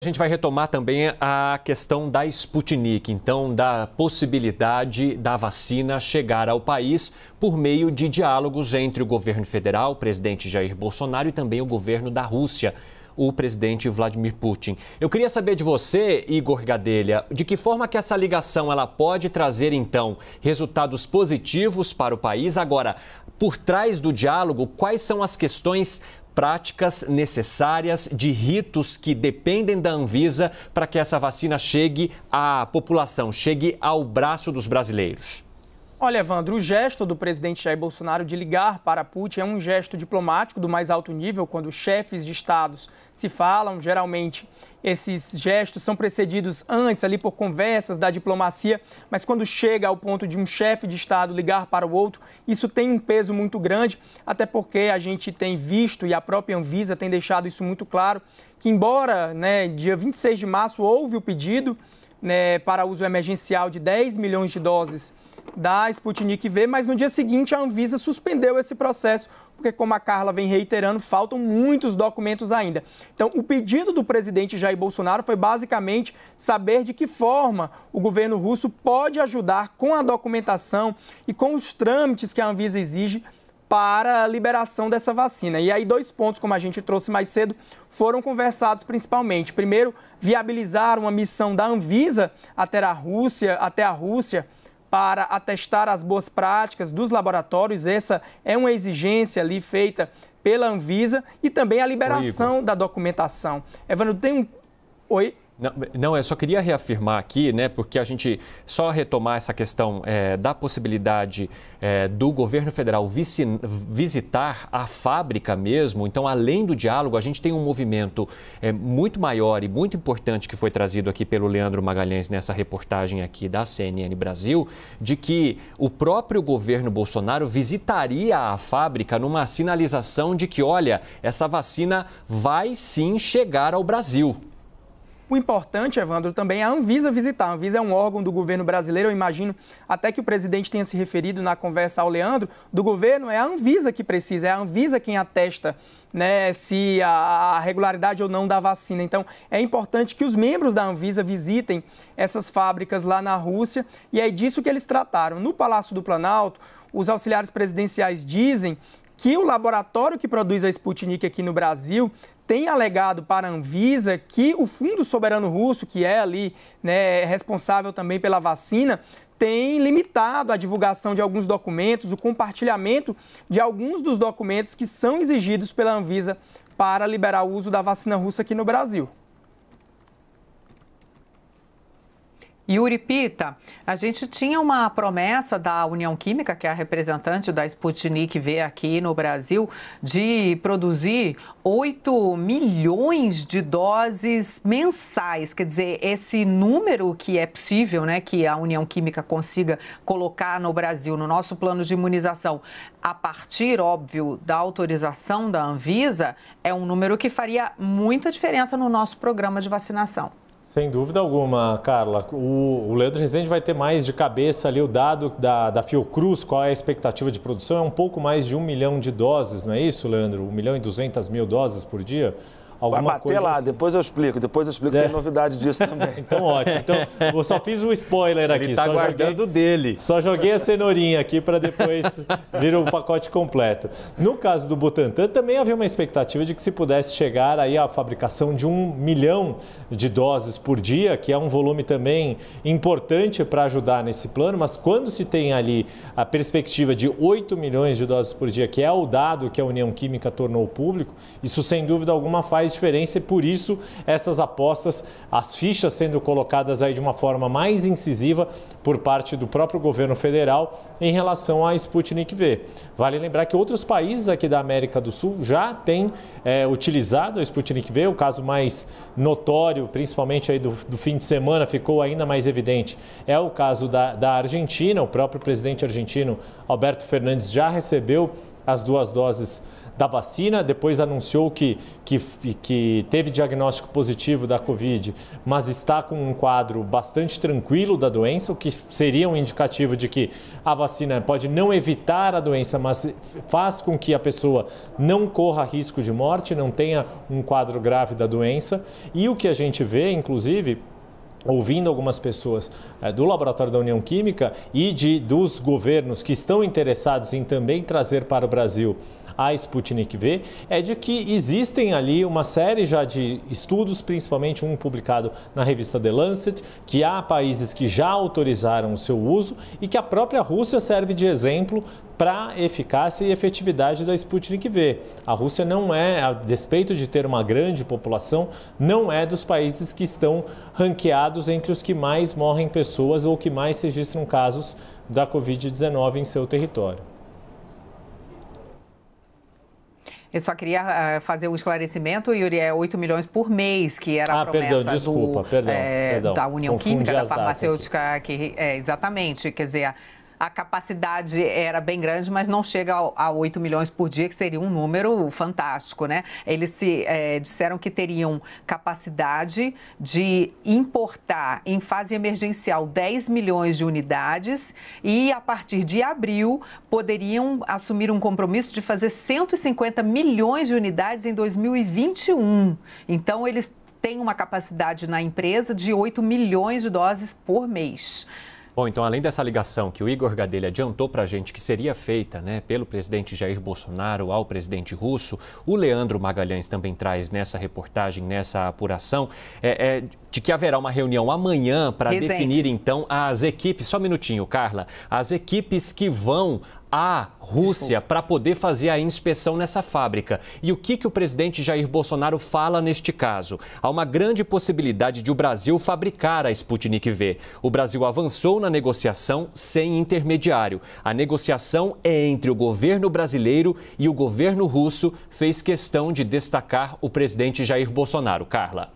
A gente vai retomar também a questão da Sputnik, então da possibilidade da vacina chegar ao país por meio de diálogos entre o governo federal, o presidente Jair Bolsonaro e também o governo da Rússia, o presidente Vladimir Putin. Eu queria saber de você, Igor Gadelha, de que forma que essa ligação ela pode trazer então resultados positivos para o país. Agora, por trás do diálogo, quais são as questões práticas necessárias de ritos que dependem da Anvisa para que essa vacina chegue à população, chegue ao braço dos brasileiros? Olha, Evandro, o gesto do presidente Jair Bolsonaro de ligar para Putin é um gesto diplomático do mais alto nível, quando chefes de estados se falam. Geralmente, esses gestos são precedidos antes ali por conversas da diplomacia, mas quando chega ao ponto de um chefe de estado ligar para o outro, isso tem um peso muito grande, até porque a gente tem visto, e a própria Anvisa tem deixado isso muito claro, que embora, dia 26 de março houve o pedido para uso emergencial de 10 milhões de doses da Sputnik V, mas no dia seguinte a Anvisa suspendeu esse processo, porque, como a Carla vem reiterando, faltam muitos documentos ainda. Então, o pedido do presidente Jair Bolsonaro foi basicamente saber de que forma o governo russo pode ajudar com a documentação e com os trâmites que a Anvisa exige para a liberação dessa vacina. E aí, dois pontos, como a gente trouxe mais cedo, foram conversados principalmente. Primeiro, viabilizar uma missão da Anvisa até a Rússia, para atestar as boas práticas dos laboratórios. Essa é uma exigência ali feita pela Anvisa, e também a liberação da documentação. Evandro, tem um... Oi? Não, eu só queria reafirmar aqui, porque a gente só retomar essa questão da possibilidade do governo federal visitar a fábrica mesmo. Então, além do diálogo, a gente tem um movimento muito maior e muito importante que foi trazido aqui pelo Leandro Magalhães nessa reportagem aqui da CNN Brasil, de que o próprio governo Bolsonaro visitaria a fábrica numa sinalização de que, olha, essa vacina vai sim chegar ao Brasil. O importante, Evandro, também é a Anvisa visitar. A Anvisa é um órgão do governo brasileiro. Eu imagino até que o presidente tenha se referido na conversa ao Leandro. Do governo, é a Anvisa que precisa, é a Anvisa quem atesta se a regularidade ou não da vacina. Então, é importante que os membros da Anvisa visitem essas fábricas lá na Rússia, e é disso que eles trataram. No Palácio do Planalto, os auxiliares presidenciais dizem que o laboratório que produz a Sputnik aqui no Brasil tem alegado para a Anvisa que o Fundo Soberano Russo, que é ali responsável também pela vacina, tem limitado a divulgação de alguns documentos, o compartilhamento de alguns dos documentos que são exigidos pela Anvisa para liberar o uso da vacina russa aqui no Brasil. Yuri Pita, a gente tinha uma promessa da União Química, que é a representante da Sputnik V aqui no Brasil, de produzir 8 milhões de doses mensais. Quer dizer, esse número que é possível, que a União Química consiga colocar no Brasil, no nosso plano de imunização, a partir, óbvio, da autorização da Anvisa, é um número que faria muita diferença no nosso programa de vacinação. Sem dúvida alguma, Carla. O Leandro Rezende vai ter mais de cabeça ali o dado da Fiocruz, qual é a expectativa de produção. É um pouco mais de 1 milhão de doses, não é isso, Leandro? 1.200.000 doses por dia? Vai bater lá, assim. Depois eu explico, tem novidade disso também. Então, ótimo. Então, eu só fiz um spoiler aqui. Ele está guardando dele. Só joguei a cenourinha aqui para depois vir o pacote completo. No caso do Butantan, também havia uma expectativa de que se pudesse chegar aí à fabricação de 1 milhão de doses por dia, que é um volume também importante para ajudar nesse plano, mas quando se tem ali a perspectiva de 8 milhões de doses por dia, que é o dado que a União Química tornou público, isso sem dúvida alguma faz diferença, e por isso essas apostas, as fichas sendo colocadas aí de uma forma mais incisiva por parte do próprio governo federal em relação à Sputnik V. Vale lembrar que outros países aqui da América do Sul já têm utilizado a Sputnik V. O caso mais notório, principalmente aí do fim de semana, ficou ainda mais evidente, é o caso da Argentina. O próprio presidente argentino, Alberto Fernandes, já recebeu as 2 doses da vacina, depois anunciou que teve diagnóstico positivo da Covid, mas está com um quadro bastante tranquilo da doença, o que seria um indicativo de que a vacina pode não evitar a doença, mas faz com que a pessoa não corra risco de morte, não tenha um quadro grave da doença. E o que a gente vê, inclusive, ouvindo algumas pessoas do Laboratório da União Química e dos governos que estão interessados em também trazer para o Brasil a Sputnik V, é de que existem ali uma série já de estudos, principalmente um publicado na revista The Lancet, que há países que já autorizaram o seu uso e que a própria Rússia serve de exemplo para a eficácia e efetividade da Sputnik V. A Rússia não é, a despeito de ter uma grande população, não é dos países que estão ranqueados entre os que mais morrem pessoas ou que mais registram casos da Covid-19 em seu território. Eu só queria fazer um esclarecimento, Yuri, é 8 milhões por mês, que era a promessa da União Química, da farmacêutica, exatamente, quer dizer, a capacidade era bem grande, mas não chega a 8 milhões por dia, que seria um número fantástico, né? Eles disseram que teriam capacidade de importar em fase emergencial 10 milhões de unidades e, a partir de abril, poderiam assumir um compromisso de fazer 150 milhões de unidades em 2021. Então, eles têm uma capacidade na empresa de 8 milhões de doses por mês. Bom, então, além dessa ligação que o Igor Gadelha adiantou para a gente que seria feita, né, pelo presidente Jair Bolsonaro ao presidente russo, o Leandro Magalhães também traz nessa reportagem, nessa apuração, de que haverá uma reunião amanhã para definir, então, as equipes... Só um minutinho, Carla. As equipes que vão à Rússia para poder fazer a inspeção nessa fábrica. E o que o presidente Jair Bolsonaro fala neste caso? Há uma grande possibilidade de o Brasil fabricar a Sputnik V. O Brasil avançou na negociação sem intermediário. A negociação é entre o governo brasileiro e o governo russo, fez questão de destacar o presidente Jair Bolsonaro. Carla.